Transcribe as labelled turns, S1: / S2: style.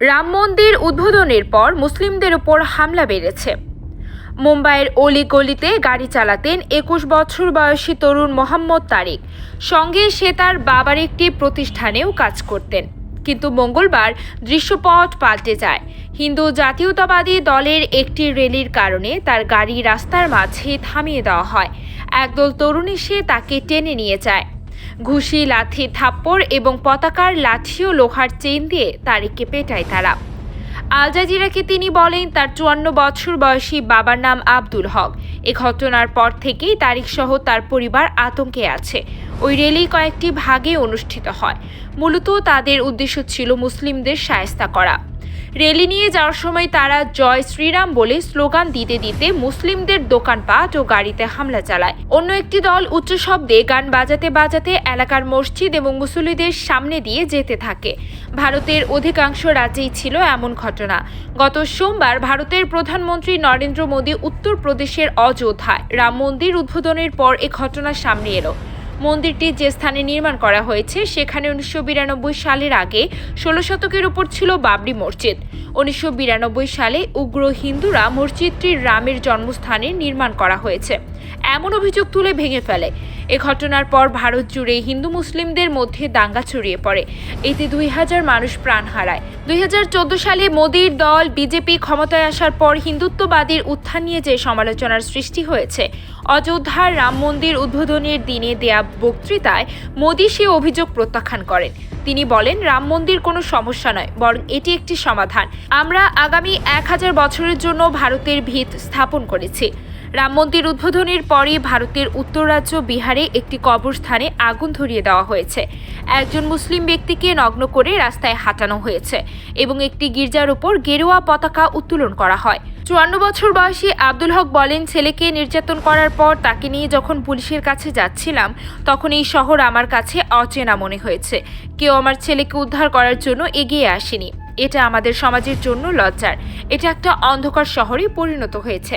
S1: রাম মন্দির উদ্বোধনের পর মুসলিমদের উপর হামলা বেড়েছে। মুম্বাইয়ের অলিগলিতে গাড়ি চালাতেন ২১ বছর বয়সী তরুণ মোহাম্মদ তারিক। সঙ্গে সে তার বাবার একটি প্রতিষ্ঠানেও কাজ করতেন। কিন্তু মঙ্গলবার দৃশ্যপট পাল্টে যায়। হিন্দু জাতীয়তাবাদী দলের একটি র্যালির কারণে তার গাড়ি রাস্তার মাঝে থামিয়ে দেওয়া হয়। একদল তরুণ এসে তাকে টেনে নিয়ে যায়। ঘুষি, লাঠি, থাপ্পড় এবং পতাকার লাঠি ও লোহার চেইন দিয়ে তারিককে পেটায় তারা। আল জাজিরাকে তিনি বলেন, তার ৫৪ বছর বয়সী বাবার নাম আব্দুল হক। এ ঘটনার পর থেকেই তারিক সহ তার পরিবার আতঙ্কে আছে। ওই র্যালি কয়েকটি ভাগে অনুষ্ঠিত হয়। মূলত তাদের উদ্দেশ্য ছিল মুসলিমদের শায়েস্তা করা। র্যালি নিয়ে যাওয়ার সময় তারা জয় শ্রীরাম বলে স্লোগান দিতে দিতে মুসলিমদের দোকানপাট ও গাড়িতে হামলা চালায়। অন্য একটি দল উচ্চ শব্দে গান বাজাতে বাজাতে এলাকার মসজিদ এবং মুসল্লিদের সামনে দিয়ে যেতে থাকে। ভারতের অধিকাংশ রাজ্যেই ছিল এমন ঘটনা। গত সোমবার ভারতের প্রধানমন্ত্রী নরেন্দ্র মোদী উত্তরপ্রদেশের অযোধ্যায় রাম মন্দির উদ্বোধনের পর এ ঘটনা সামনে এলো। মন্দিরটি যে স্থানে নির্মাণ করা হয়েছে সেখানে ১৯৯২ সালের আগে ১৬ শতকের উপর ছিল বাবরি মসজিদ। ১৯৯২ সালে উগ্র হিন্দুরা মসজিদটি রামের জন্মস্থানে নির্মাণ করা হয়েছে এমন অভিযোগ তুলে ভেঙে ফেলে। এ ঘটনার পর ভারত জুড়ে হিন্দু মুসলিমদের মধ্যে দাঙ্গা ছড়িয়ে পড়ে। এতে ২০০০ মানুষ প্রাণ হারায়। ২০১৪ সালে মোদীর দল বিজেপি ক্ষমতায় আসার পর হিন্দুত্ববাদীর উত্থান নিয়ে যে সমালোচনার সৃষ্টি হয়েছে, অযোধ্যার রাম মন্দির উদ্বোধনের দিনে দেয়া বক্তৃতায় মোদী সে অভিযোগ প্রত্যাখ্যান করেন। তিনি বলেন, রাম মন্দির কোনো সমস্যা নয়, বরং এটি একটি সমাধান। আমরা আগামী ১০০০ বছরের জন্য ভারতের ভিত স্থাপন করেছি। রাম মন্দির উদ্বোধনের পরই ভারতের উত্তর রাজ্য বিহারে একটি কবরস্থানে আগুন ধরিয়ে দেওয়া হয়েছে। একজন মুসলিম ব্যক্তিকে নগ্ন করে রাস্তায় হাঁটানো হয়েছে এবং একটি গির্জার উপর গেরুয়া পতাকা উত্তোলন করা হয়। ৫৪ বছর বয়সী আব্দুল হক বলেন, ছেলেকে নির্যাতন করার পর তাকে নিয়ে যখন পুলিশের কাছে যাচ্ছিলাম, তখন এই শহর আমার কাছে অচেনা মনে হয়েছে। কেউ আমার ছেলেকে উদ্ধার করার জন্য এগিয়ে আসেনি। এটা আমাদের সমাজের জন্য লজ্জার। এটা একটা অন্ধকার শহরে পরিণত হয়েছে।